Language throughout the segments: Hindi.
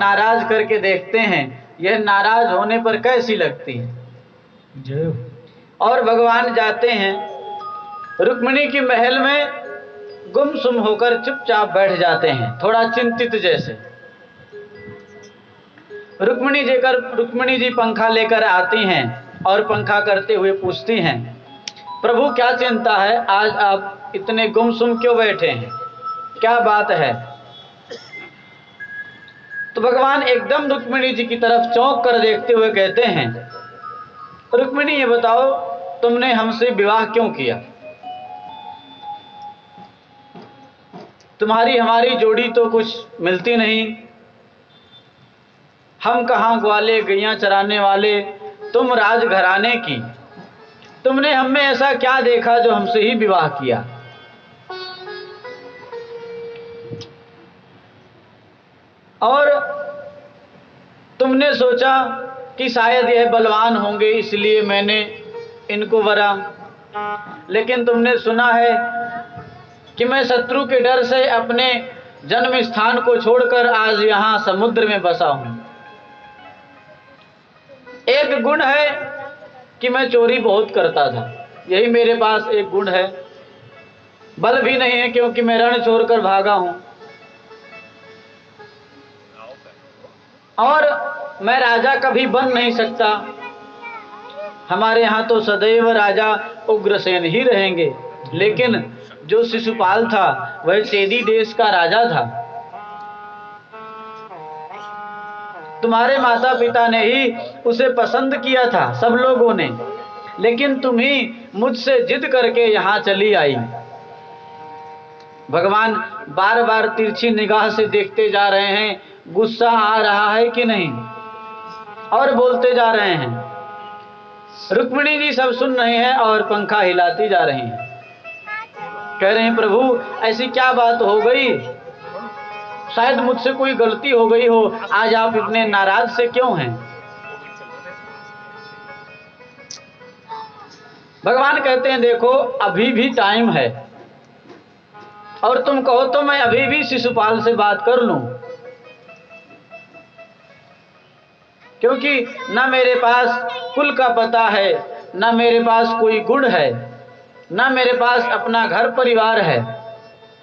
नाराज करके देखते हैं यह नाराज होने पर कैसी लगती है। और भगवान जाते हैं रुक्मिणी की महल में, गुमसुम होकर चुपचाप बैठ जाते हैं, थोड़ा चिंतित जैसे। रुक्मिणी जी पंखा लेकर आती हैं और पंखा करते हुए पूछती हैं, प्रभु क्या चिंता है, आज आप इतने गुमसुम क्यों बैठे हैं, क्या बात है। तो भगवान एकदम रुक्मिणी जी की तरफ चौंक कर देखते हुए कहते हैं, रुक्मिणी ये बताओ तुमने हमसे विवाह क्यों किया, तुम्हारी हमारी जोड़ी तो कुछ मिलती नहीं, हम कहाँ ग्वाले गैया चराने वाले, तुम राजघराने की, तुमने हम में ऐसा क्या देखा जो हमसे ही विवाह किया। और तुमने सोचा कि शायद यह बलवान होंगे इसलिए मैंने इनको वरा, लेकिन तुमने सुना है कि मैं शत्रु के डर से अपने जन्म स्थान को छोड़कर आज यहाँ समुद्र में बसा हूं। एक गुण है कि मैं चोरी बहुत करता था, यही मेरे पास एक गुण है। बल भी नहीं है क्योंकि मैं रण छोड़कर भागा हूं। और मैं राजा कभी बन नहीं सकता, हमारे यहाँ तो सदैव राजा उग्रसेन ही रहेंगे। लेकिन जो शिशुपाल था वह चेदी देश का राजा था। तुम्हारे माता पिता ने ही उसे पसंद किया था, सब लोगों ने, लेकिन तुम ही मुझसे जिद करके यहाँ चली आई। भगवान बार बार तिरछी निगाह से देखते जा रहे हैं, गुस्सा आ रहा है कि नहीं, और बोलते जा रहे हैं। रुक्मिणी जी सब सुन रहे हैं और पंखा हिलाती जा रही हैं। कह रहे हैं, प्रभु ऐसी क्या बात हो गई, शायद मुझसे कोई गलती हो गई हो, आज आप इतने नाराज से क्यों हैं। भगवान कहते हैं, देखो अभी भी टाइम है, और तुम कहो तो मैं अभी भी शिशुपाल से बात कर लूं, क्योंकि ना मेरे पास कुल का पता है, ना मेरे पास कोई गुण है, ना मेरे पास अपना घर परिवार है।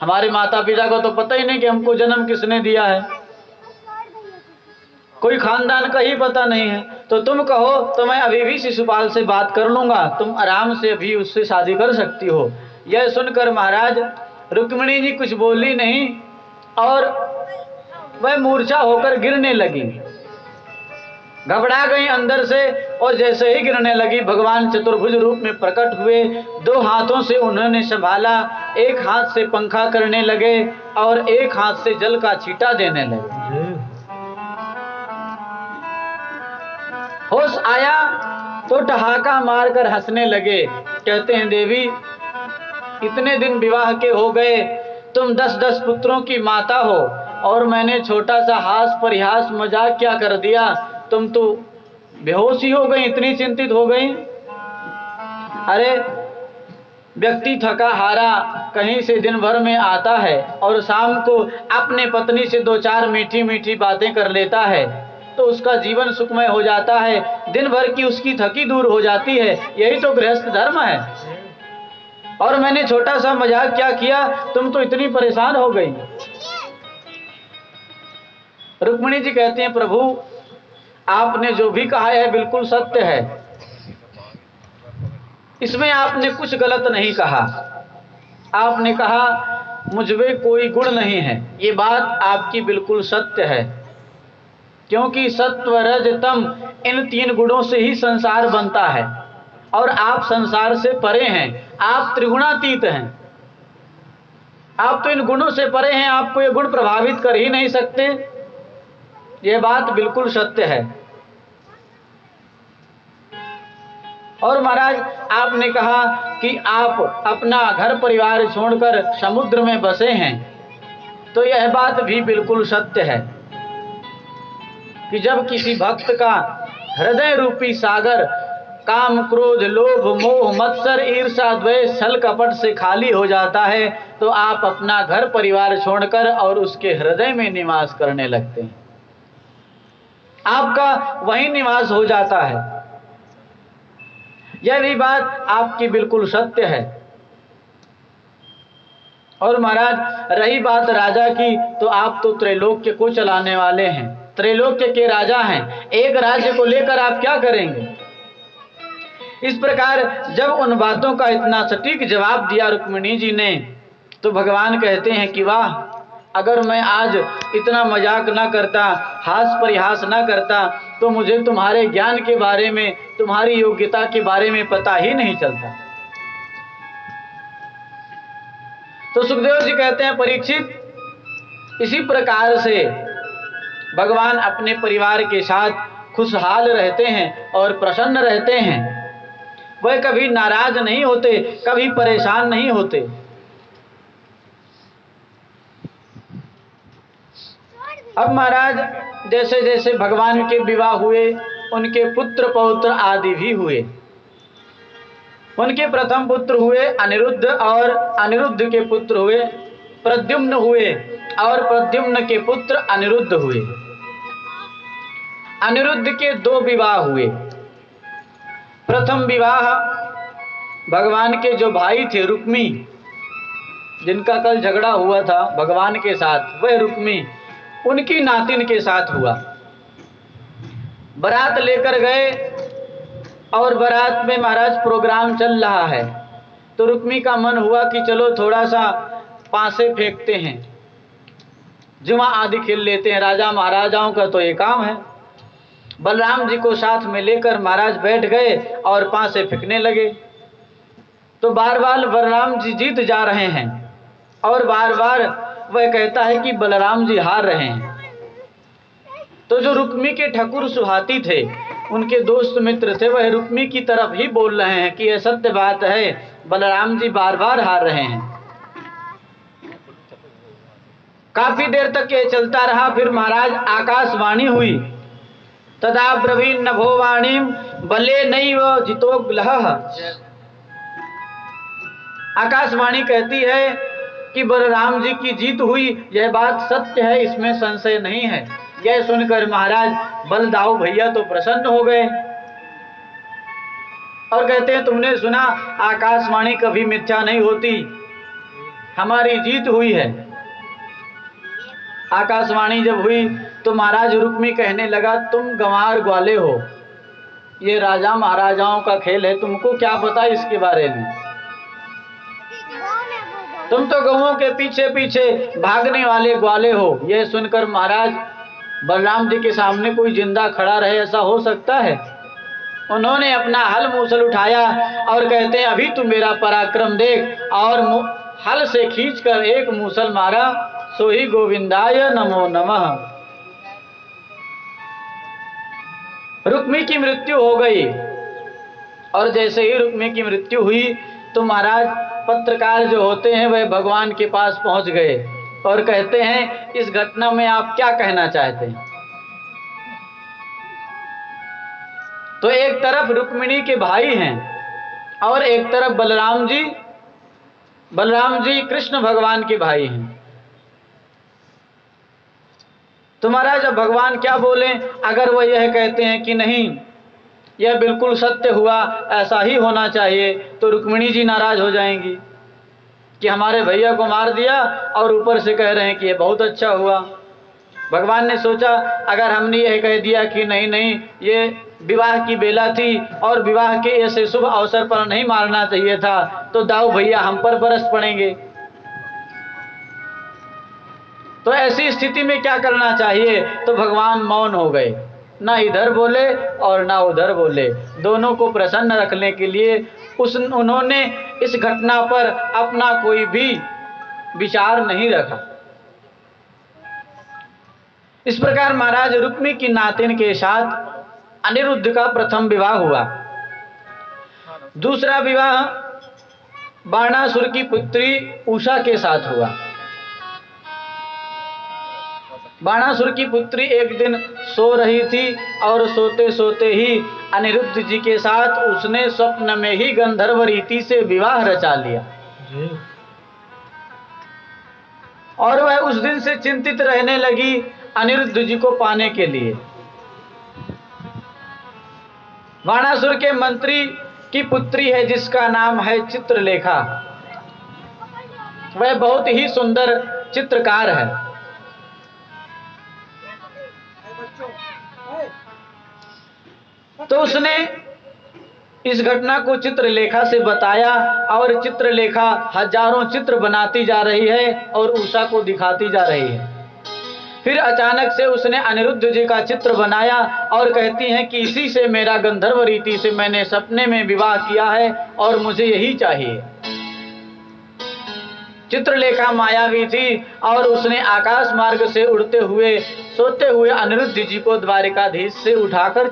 हमारे माता पिता को तो पता ही नहीं कि हमको जन्म किसने दिया है, कोई खानदान का ही पता नहीं है। तो तुम कहो तो मैं अभी भी शिशुपाल से बात कर लूंगा, तुम आराम से अभी उससे शादी कर सकती हो। यह सुनकर महाराज रुक्मिणी जी कुछ बोली नहीं और वह मूर्छा होकर गिरने लगी, घबरा गई अंदर से। और जैसे ही गिरने लगी, भगवान चतुर्भुज रूप में प्रकट हुए, दो हाथों से उन्होंने संभाला, एक हाथ से पंखा करने लगे और एक हाथ से जल का छींटा देने लगे। होश आया तो ठहाका मारकर हंसने लगे। कहते हैं, देवी इतने दिन विवाह के हो गए, तुम 10-10 पुत्रों की माता हो, और मैंने छोटा सा हास परिहास मजाक क्या कर दिया, तुम तो बेहोश ही हो गई, इतनी चिंतित हो गई। अरे व्यक्ति थका हारा कहीं से दिन भर में आता है और शाम को अपने पत्नी से 2-4 मीठी मीठी बातें कर लेता है तो उसका जीवन सुखमय हो जाता है, दिन भर की उसकी थकी दूर हो जाती है। यही तो गृहस्थ धर्म है। और मैंने छोटा सा मजाक क्या किया, तुम तो इतनी परेशान हो गई। रुक्मिणी जी कहती हैं, प्रभु आपने जो भी कहा है बिल्कुल सत्य है, इसमें आपने कुछ गलत नहीं कहा। आपने कहा मुझमें कोई गुण नहीं है, ये बात आपकी बिल्कुल सत्य है, क्योंकि सत्व रज तम इन 3 गुणों से ही संसार बनता है, और आप संसार से परे हैं, आप त्रिगुणातीत हैं, आप तो इन गुणों से परे हैं, आपको ये गुण प्रभावित कर ही नहीं सकते। ये बात बिल्कुल सत्य है। और महाराज आपने कहा कि आप अपना घर परिवार छोड़कर समुद्र में बसे हैं, तो यह बात भी बिल्कुल सत्य है कि जब किसी भक्त का हृदय रूपी सागर काम क्रोध लोभ मोह मत्सर ईर्षा द्वेष छल कपट से खाली हो जाता है, तो आप अपना घर परिवार छोड़कर और उसके हृदय में निवास करने लगते हैं। आपका वहीं निवास हो जाता है। यह भी बात आपकी बिल्कुल सत्य है। और महाराज रही बात राजा की, तो आप तो त्रैलोक्य को चलाने वाले हैं, त्रैलोक्य के राजा हैं, एक राज्य को लेकर आप क्या करेंगे? इस प्रकार जब उन बातों का इतना सटीक जवाब दिया रुक्मिणी जी ने, तो भगवान कहते हैं कि वाह, अगर मैं आज इतना मजाक ना करता, हास परिहास ना करता, तो मुझे तुम्हारे ज्ञान के बारे में, तुम्हारी योग्यता के बारे में पता ही नहीं चलता। तो सुखदेव जी कहते हैं, परीक्षित, इसी प्रकार से भगवान अपने परिवार के साथ खुशहाल रहते हैं और प्रसन्न रहते हैं। वह कभी नाराज नहीं होते, कभी परेशान नहीं होते। अब महाराज जैसे जैसे भगवान के विवाह हुए, उनके पुत्र पौत्र आदि भी हुए। उनके प्रथम पुत्र हुए अनिरुद्ध, और अनिरुद्ध के पुत्र हुए प्रद्युम्न हुए, और प्रद्युम्न के पुत्र अनिरुद्ध हुए। अनिरुद्ध के 2 विवाह हुए। प्रथम विवाह भगवान के जो भाई थे रुक्मी, जिनका कल झगड़ा हुआ था भगवान के साथ, वह रुक्मी, उनकी नातिन के साथ हुआ। बारात लेकर गए और बारात में महाराज प्रोग्राम चल रहा है, तो रुक्मी का मन हुआ कि चलो थोड़ा सा पासे फेंकते हैं, जुआ आदि खेल लेते हैं, राजा महाराजाओं का तो ये काम है। बलराम जी को साथ में लेकर महाराज बैठ गए और पासे फेंकने लगे। तो बार बार बलराम जी जीत जा रहे हैं और बार बार वह कहता है कि बलराम जी हार रहे हैं। तो जो रुक्मी के ठाकुर सुहाती थे, उनके दोस्त मित्र थे, वह रुक्मी की तरफ ही बोल रहे हैं कि यह सत्य बात है, बलराम जी बार बार हार रहे हैं। काफी देर तक ये चलता रहा। फिर महाराज आकाशवाणी हुई, तदा ब्रवीण नभो वाणीम बले नैव जितोग्लह। आकाशवाणी कहती है कि बलराम जी की जीत हुई, यह बात सत्य है, इसमें संशय नहीं है। यह सुनकर महाराज बलदाऊ भैया तो प्रसन्न हो गए और कहते हैं, तुमने सुना, आकाशवाणी कभी मिथ्या नहीं होती, हमारी जीत हुई है। आकाशवाणी जब हुई तो महाराज रुक्मी कहने लगा, तुम गंवार ग्वाले हो, ये राजा महाराजाओं का खेल है, तुमको क्या पता इसके बारे में? तुम तो गौओं के पीछे पीछे भागने वाले ग्वाले हो। यह सुनकर महाराज बलराम जी के सामने कोई जिंदा खड़ा रहे, ऐसा हो सकता है? उन्होंने अपना हल मूसल उठाया और कहते हैं, अभी तू मेरा पराक्रम देख, और हल से खींचकर एक मूसल मारा, सो ही गोविंदाय नमो नमः। रुक्मी की मृत्यु हो गई। और जैसे ही रुक्मी की मृत्यु हुई तो महाराज पत्रकार जो होते हैं वह भगवान के पास पहुंच गए और कहते हैं, इस घटना में आप क्या कहना चाहते हैं? तो एक तरफ रुक्मिणी के भाई हैं और एक तरफ बलराम जी कृष्ण भगवान के भाई हैं। तो महाराज अब भगवान क्या बोले? अगर वह यह कहते हैं कि नहीं, यह बिल्कुल सत्य हुआ, ऐसा ही होना चाहिए, तो रुक्मिणी जी नाराज हो जाएंगी कि हमारे भैया को मार दिया और ऊपर से कह रहे हैं कि यह बहुत अच्छा हुआ। भगवान ने सोचा, अगर हमने यह कह दिया कि नहीं नहीं, ये विवाह की बेला थी और विवाह के ऐसे शुभ अवसर पर नहीं मारना चाहिए था, तो दाऊ भैया हम पर बरस पड़ेंगे। तो ऐसी स्थिति में क्या करना चाहिए? तो भगवान मौन हो गए, ना इधर बोले और ना उधर बोले। दोनों को प्रसन्न रखने के लिए उन्होंने इस घटना पर अपना कोई भी विचार नहीं रखा। इस प्रकार महाराज रुक्मी की नातिन के साथ अनिरुद्ध का प्रथम विवाह हुआ। दूसरा विवाह बाणासुर की पुत्री उषा के साथ हुआ। बाणासुर की पुत्री एक दिन सो रही थी और सोते सोते ही अनिरुद्ध जी के साथ उसने स्वप्न में ही गंधर्व रीति से विवाह रचा लिया। और वह उस दिन से चिंतित रहने लगी अनिरुद्ध जी को पाने के लिए। बाणासुर के मंत्री की पुत्री है जिसका नाम है चित्रलेखा। वह बहुत ही सुंदर चित्रकार है। तो उसने इस घटना को चित्रलेखा से बताया और चित्रलेखा हजारों चित्र बनाती जा रही है और उषा को दिखाती जा रही है। फिर अचानक से उसने अनिरुद्ध जी का चित्र बनाया और कहती हैं कि इसी से मेरा गंधर्व रीति से मैंने सपने में विवाह किया है और मुझे यही चाहिए। चित्रलेखा मायावी थी और उसने आकाश मार्ग से उड़ते हुए सोते हुए अनिरुद्ध जी को द्वारिकाधीश से उठाकर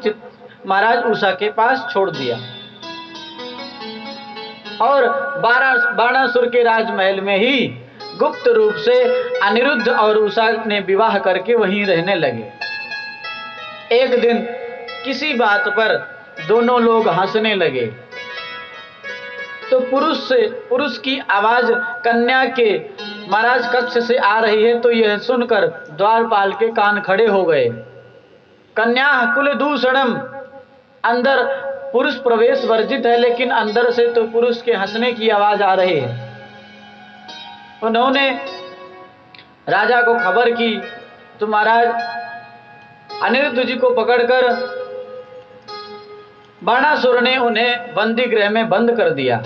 महाराज उषा के पास छोड़ दिया और बाणासुर के राजमहल में ही गुप्त रूप से अनिरुद्ध और उषा ने विवाह करके वहीं रहने लगे। एक दिन किसी बात पर दोनों लोग हंसने लगे तो पुरुष की आवाज कन्या के महाराज कक्ष से आ रही है। तो यह सुनकर द्वारपाल के कान खड़े हो गए। कन्या कुल दूषणम, अंदर पुरुष प्रवेश वर्जित है लेकिन अंदर से तो पुरुष के हंसने की आवाज आ रही है। उन्होंने राजा को खबर की तो महाराज अनिरुद्ध जी को पकड़कर बाणासुर ने उन्हें बंदी गृह में बंद कर दिया।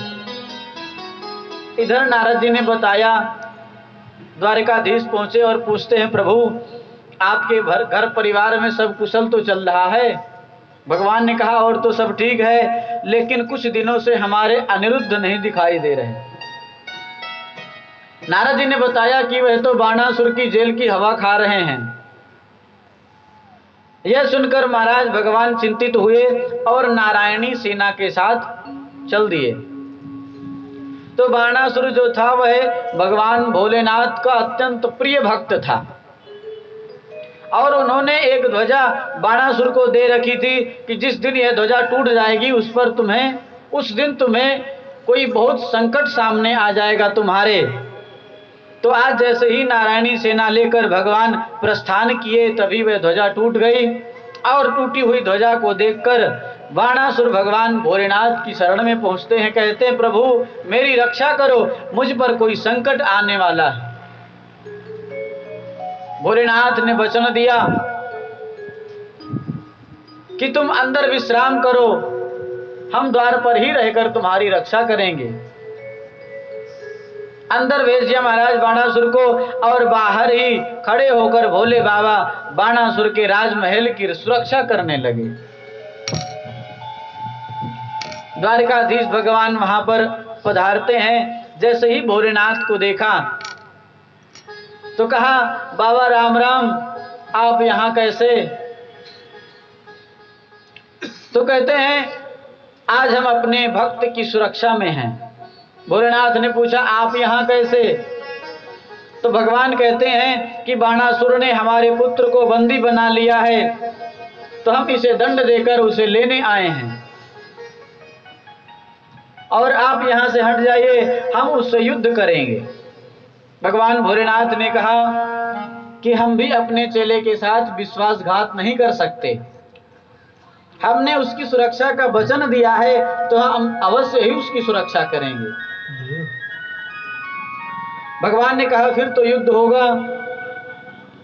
इधर नारद जी ने बताया, द्वारिकाधीश पहुंचे और पूछते हैं प्रभु आपके घर परिवार में सब कुशल तो चल रहा है? भगवान ने कहा और तो सब ठीक है लेकिन कुछ दिनों से हमारे अनिरुद्ध नहीं दिखाई दे रहे। नारद जी ने बताया कि वह तो बाणासुर की जेल की हवा खा रहे हैं। यह सुनकर महाराज भगवान चिंतित हुए और नारायणी सेना के साथ चल दिए। तो बाणासुर जो था वह भगवान भोलेनाथ का अत्यंत प्रिय भक्त था और उन्होंने एक ध्वजा बाणासुर को दे रखी थी कि जिस दिन यह ध्वजा टूट जाएगी उस दिन तुम्हें कोई बहुत संकट सामने आ जाएगा तुम्हारे। तो आज जैसे ही नारायणी सेना लेकर भगवान प्रस्थान किए तभी वह ध्वजा टूट गई और टूटी हुई ध्वजा को देखकर बाणासुर भगवान भोलेनाथ की शरण में पहुंचते हैं। कहते हैं प्रभु मेरी रक्षा करो, मुझ पर कोई संकट आने वाला है। भोलेनाथ ने वचन दिया कि तुम अंदर विश्राम करो, हम द्वार पर ही रहकर तुम्हारी रक्षा करेंगे। अंदर भेज दिया महाराज बाणासुर को और बाहर ही खड़े होकर भोले बाबा बाणासुर के राजमहल की सुरक्षा करने लगे। द्वारिकाधीश भगवान वहां पर पधारते हैं। जैसे ही भोलेनाथ को देखा तो कहा बाबा राम राम, आप यहां कैसे? तो कहते हैं आज हम अपने भक्त की सुरक्षा में हैं। भोलेनाथ ने पूछा आप यहां कैसे? तो भगवान कहते हैं कि बाणासुर ने हमारे पुत्र को बंदी बना लिया है तो हम इसे दंड देकर उसे लेने आए हैं और आप यहां से हट जाइए, हम उससे युद्ध करेंगे। भगवान भोलेनाथ ने कहा कि हम भी अपने चेले के साथ विश्वासघात नहीं कर सकते, हमने उसकी सुरक्षा का वचन दिया है तो हम अवश्य ही उसकी सुरक्षा करेंगे। भगवान ने कहा फिर तो युद्ध होगा।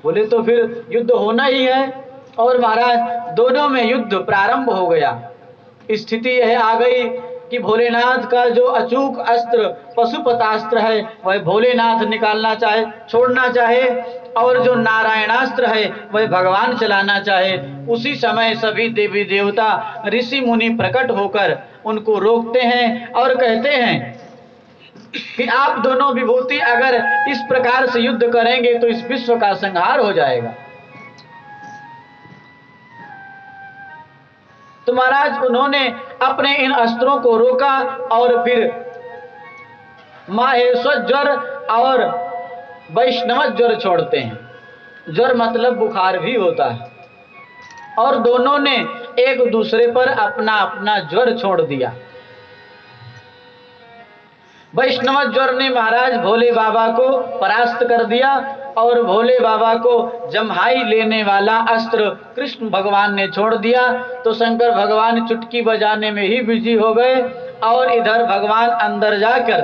बोले तो फिर युद्ध होना ही है और महाराज दोनों में युद्ध प्रारंभ हो गया। स्थिति यह आ गई कि भोलेनाथ का जो अचूक अस्त्र पशुपतास्त्र है वह भोलेनाथ निकालना चाहे छोड़ना चाहे और जो नारायणास्त्र है वह भगवान चलाना चाहे। उसी समय सभी देवी देवता ऋषि मुनि प्रकट होकर उनको रोकते हैं और कहते हैं कि आप दोनों विभूति अगर इस प्रकार से युद्ध करेंगे तो इस विश्व का संहार हो जाएगा। तो महाराज उन्होंने अपने इन अस्त्रों को रोका और फिर माहेश्वर ज्वर और वैष्णव ज्वर छोड़ते हैं। ज्वर मतलब बुखार भी होता है और दोनों ने एक दूसरे पर अपना अपना ज्वर छोड़ दिया। वैष्णव ज्वर ने महाराज भोले बाबा को परास्त कर दिया और भोले बाबा को जम्हाई लेने वाला अस्त्र कृष्ण भगवान ने छोड़ दिया, तो शंकर भगवान चुटकी बजाने में ही बिजी हो गए और इधर भगवान अंदर जाकर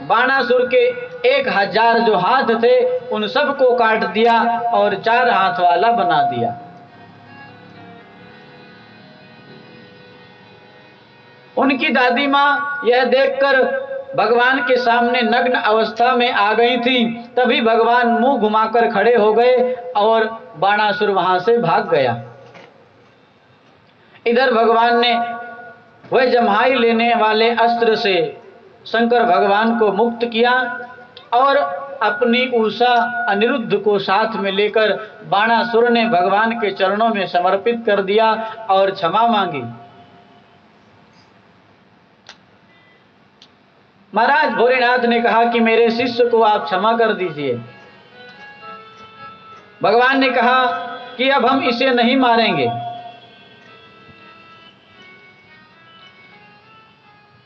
बाणासुर के 1000 जो हाथ थे उन सबको काट दिया और 4 हाथ वाला बना दिया। उनकी दादी माँ यह देखकर भगवान के सामने नग्न अवस्था में आ गई थी। तभी भगवान मुंह घुमाकर खड़े हो गए और बाणासुर वहां से भाग गया। इधर भगवान ने वह जम्हाई लेने वाले अस्त्र से शंकर भगवान को मुक्त किया और अपनी उषा अनिरुद्ध को साथ में लेकर बाणासुर ने भगवान के चरणों में समर्पित कर दिया और क्षमा मांगी। महाराज भोलेनाथ ने कहा कि मेरे शिष्य को आप क्षमा कर दीजिए। भगवान ने कहा कि अब हम इसे नहीं मारेंगे।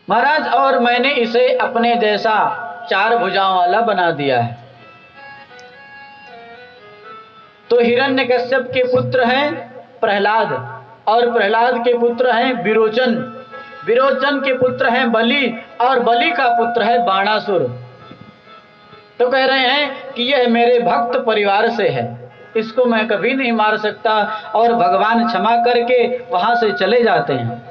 महाराज और मैंने इसे अपने जैसा 4 भुजाओं वाला बना दिया है। तो हिरण्यकश्यप के पुत्र हैं प्रहलाद और प्रहलाद के पुत्र हैं विरोचन, विरोचन के पुत्र हैं बलि और बलि का पुत्र है बाणासुर। तो कह रहे हैं कि यह मेरे भक्त परिवार से है, इसको मैं कभी नहीं मार सकता और भगवान क्षमा करके वहां से चले जाते हैं।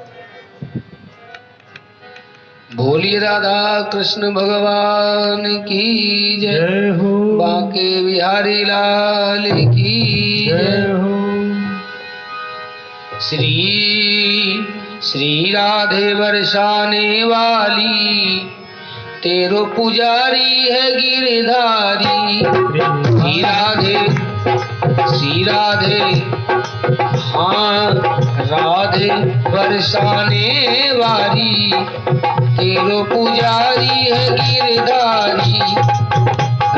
बोली राधा कृष्ण भगवान की जय हो, बांके बिहारी लाल की जय हो। श्री राधे बरसाने वाली, तेरो पुजारी है गिरधारी। श्री राधे हाँ राधे बरसाने वाली, तेरो पुजारी है गिरधारी।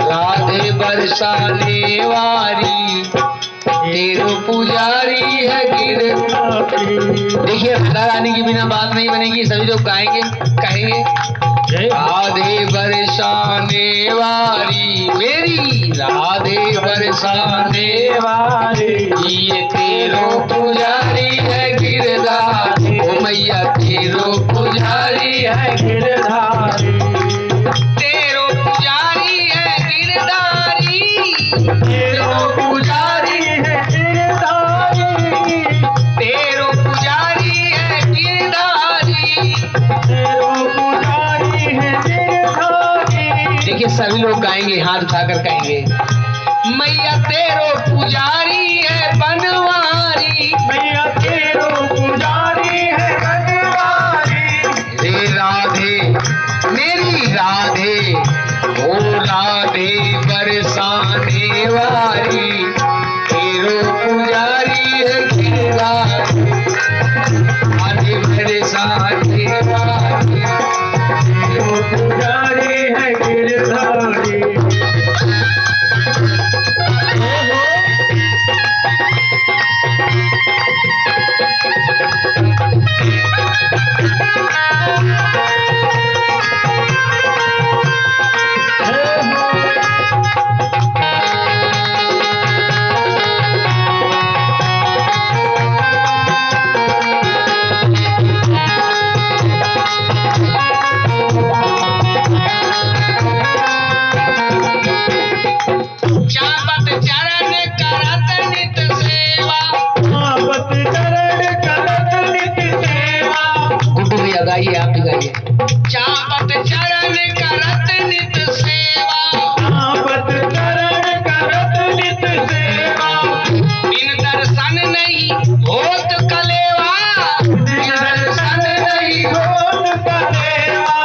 राधे बरसाने वाली, तेरो पुजारी है गिरधारी। देखिए राधा रानी के बिना बात नहीं बनेगी, सभी लोग गाएंगे कहेंगे राधे बरसाने वाली, मेरी राधे बरसाने वाली, ये तेरो पुजारी है गिरधारी। ओ मैया तेरो पुजारी है गिरधारी, तेरो पुजारी है गिरधारी, तेरो पुजारी है गिरधारी, तेरो पुजारी है गिरधारी, तेरो पुजारी है गिरधारी। देखिए सभी लोग गाएंगे, हाथ उठाकर कहेंगे मैया तेरो पुजारी है बनवारी, मैया तेरो पुजारी है बनवारी। रे राधे मेरी राधे, ओ राधे बरसाने वाली, तेरो पुजारी है गिरधारी। राधे बरसाने वाली, तेरो पुजारी है गिरधारी। गाइए आप भी गाइए। चापत चरण करत नित सेवा, चापत चरण करत नित सेवा, बिन दर्शन नहीं होत कलेवा, बिन दर्शन नहीं होत कलेवा।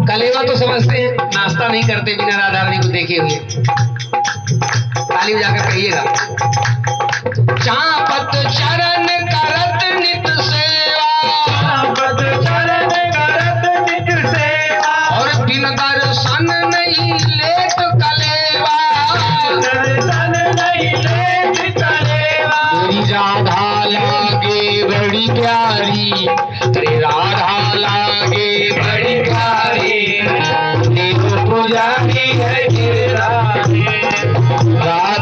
कलेवा तो समझते हैं, नाश्ता नहीं करते बिना राधा रानी को देखे हुए। ताली बजाकर कहिएगा चापत चरण करत नित सेवा, चापत चरण करत नित सेवा, और बिन दर्शन नहीं लेत कलेवा, दर्शन नहीं लेत कलेवा। मेरी राधा लागे बड़ी प्यारी, अरे राधा लागे बड़ी प्यारी, देखो पुजारी है गिरधारी। राधा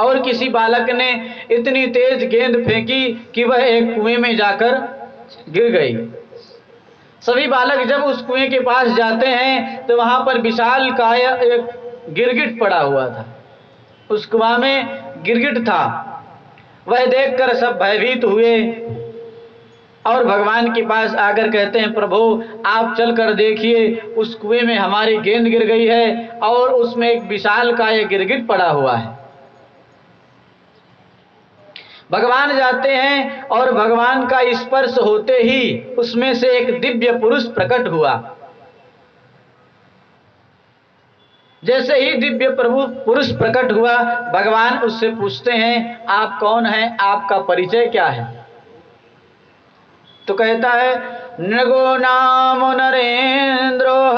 और किसी बालक ने इतनी तेज गेंद फेंकी कि वह एक कुएं में जाकर गिर गई। सभी बालक जब उस कुएं के पास जाते हैं तो वहां पर विशाल काय एक गिरगिट पड़ा हुआ था। उस कुआं में गिरगिट था। वह देखकर सब भयभीत हुए और भगवान के पास आकर कहते हैं, प्रभु आप चल कर देखिए, उस कुएं में हमारी गेंद गिर गई है और उसमें एक विशाल काय गिरगिट पड़ा हुआ है। भगवान जाते हैं और भगवान का स्पर्श होते ही उसमें से एक दिव्य पुरुष प्रकट हुआ। जैसे ही दिव्य प्रभु पुरुष प्रकट हुआ, भगवान उससे पूछते हैं, आप कौन हैं, आपका परिचय क्या है? तो कहता है, नृगो नाम नरेन्द्रोह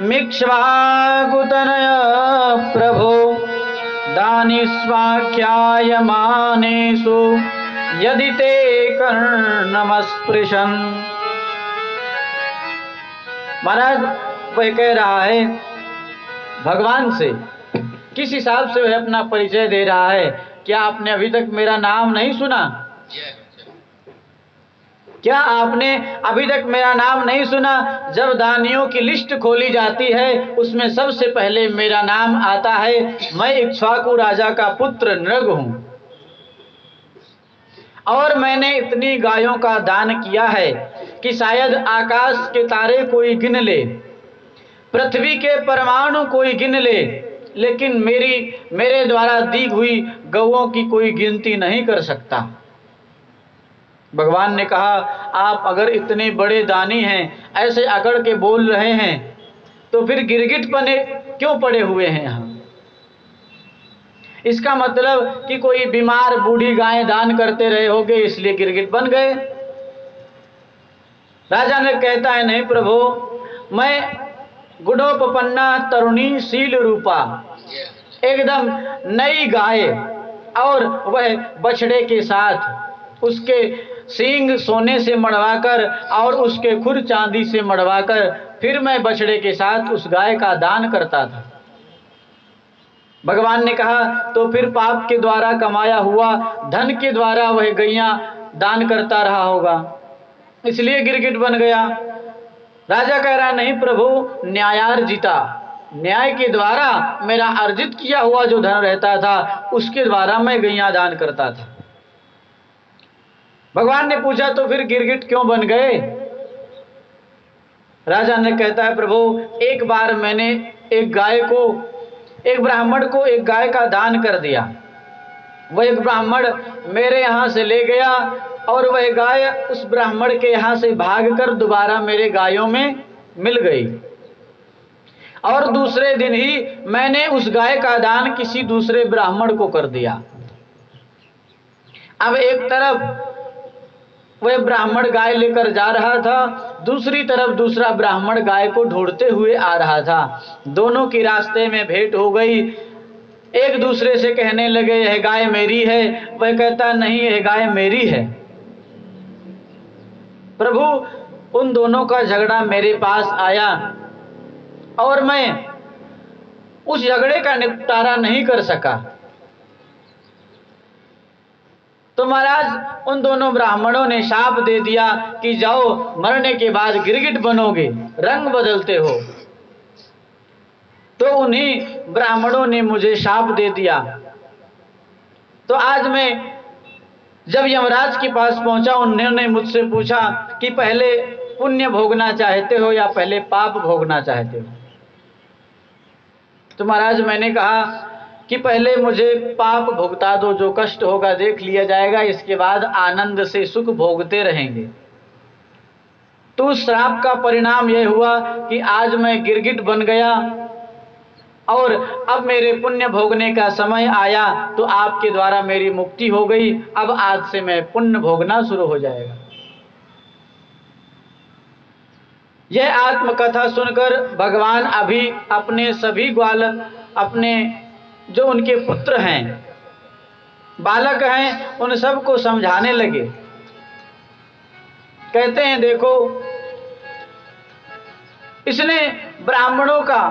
मिक्ष्वाकुतनय प्रभो दानिस्वाख्यायमानेषु यदि ते कर्णमस्पृशन्। महाराज वह कह रहा है भगवान से, किस हिसाब से वह अपना परिचय दे रहा है? क्या आपने अभी तक मेरा नाम नहीं सुना? क्या आपने अभी तक मेरा नाम नहीं सुना? जब दानियों की लिस्ट खोली जाती है उसमें सबसे पहले मेरा नाम आता है। मैं इक्ष्वाकु राजा का पुत्र नृग हूं और मैंने इतनी गायों का दान किया है कि शायद आकाश के तारे कोई गिन ले, पृथ्वी के परमाणु कोई गिन ले, लेकिन मेरे द्वारा दी हुई गौओं की कोई गिनती नहीं कर सकता। भगवान ने कहा, आप अगर इतने बड़े दानी हैं, ऐसे अकड़ के बोल रहे हैं, तो फिर गिरगिट बने क्यों पड़े हुए हैं यहाँ? इसका मतलब कि कोई बीमार बूढ़ी गायें दान करते रहे होगे, इसलिए गिरगिट बन गए। राजा ने कहता है, नहीं प्रभु, मैं गुणोपपन्ना तरुणी शील रूपा, एकदम नई गाय, और वह बछड़े के साथ उसके सींग सोने से मढ़वाकर और उसके खुर चांदी से मढ़वाकर फिर मैं बछड़े के साथ उस गाय का दान करता था। भगवान ने कहा, तो फिर पाप के द्वारा कमाया हुआ धन के द्वारा वह गैया दान करता रहा होगा, इसलिए गिरगिट बन गया। राजा कह रहा, नहीं प्रभु, न्यायार्जिता, न्याय के द्वारा मेरा अर्जित किया हुआ जो धन रहता था उसके द्वारा मैं गैया दान करता था। भगवान ने पूछा, तो फिर गिरगिट क्यों बन गए? राजा ने कहता है, प्रभु, एक बार मैंने एक ब्राह्मण को एक गाय का दान कर दिया। वह एक ब्राह्मण मेरे यहाँ से ले गया और वह गाय उस ब्राह्मण के यहाँ से भागकर दोबारा मेरे गायों में मिल गई, और दूसरे दिन ही मैंने उस गाय का दान किसी दूसरे ब्राह्मण को कर दिया। अब एक तरफ वह ब्राह्मण गाय लेकर जा रहा था, दूसरी तरफ दूसरा ब्राह्मण गाय को ढूंढते हुए आ रहा था। दोनों की रास्ते में भेंट हो गई। एक दूसरे से कहने लगे, यह गाय मेरी है। वह कहता, नहीं, यह गाय मेरी है। प्रभु, उन दोनों का झगड़ा मेरे पास आया और मैं उस झगड़े का निपटारा नहीं कर सका। तो महाराज उन दोनों ब्राह्मणों ने शाप दे दिया कि जाओ, मरने के बाद गिरगिट बनोगे, रंग बदलते हो। तो उन्हीं ब्राह्मणों ने मुझे शाप दे दिया। तो आज मैं जब यमराज के पास पहुंचा, उन्होंने मुझसे पूछा कि पहले पुण्य भोगना चाहते हो या पहले पाप भोगना चाहते हो? तो महाराज मैंने कहा कि पहले मुझे पाप भुगता दो, जो कष्ट होगा देख लिया जाएगा, इसके बाद आनंद से सुख भोगते रहेंगे। तो उस श्राप का परिणाम यह हुआ कि आज मैं गिरगिट बन गया और अब मेरे पुण्य भोगने का समय आया, तो आपके द्वारा मेरी मुक्ति हो गई। अब आज से मैं पुण्य भोगना शुरू हो जाएगा। यह आत्मकथा सुनकर भगवान अभी अपने सभी अपने जो उनके पुत्र हैं, बालक हैं, उन सबको समझाने लगे। कहते हैं, देखो, इसने ब्राह्मणों का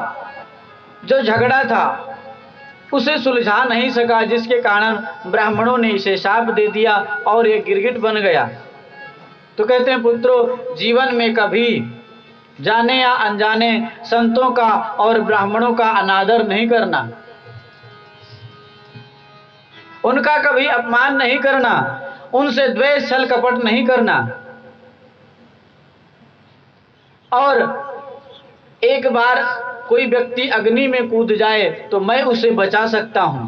जो झगड़ा था उसे सुलझा नहीं सका, जिसके कारण ब्राह्मणों ने इसे शाप दे दिया और ये गिरगिट बन गया। तो कहते हैं पुत्रों, जीवन में कभी जाने या अनजाने संतों का और ब्राह्मणों का अनादर नहीं करना, उनका कभी अपमान नहीं करना, उनसे द्वेष छल कपट नहीं करना। और एक बार कोई व्यक्ति अग्नि में कूद जाए तो मैं उसे बचा सकता हूं,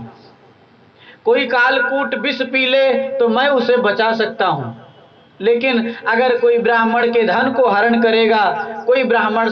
कोई कालकूट विष पी ले तो मैं उसे बचा सकता हूं, लेकिन अगर कोई ब्राह्मण के धन को हरण करेगा, कोई ब्राह्मण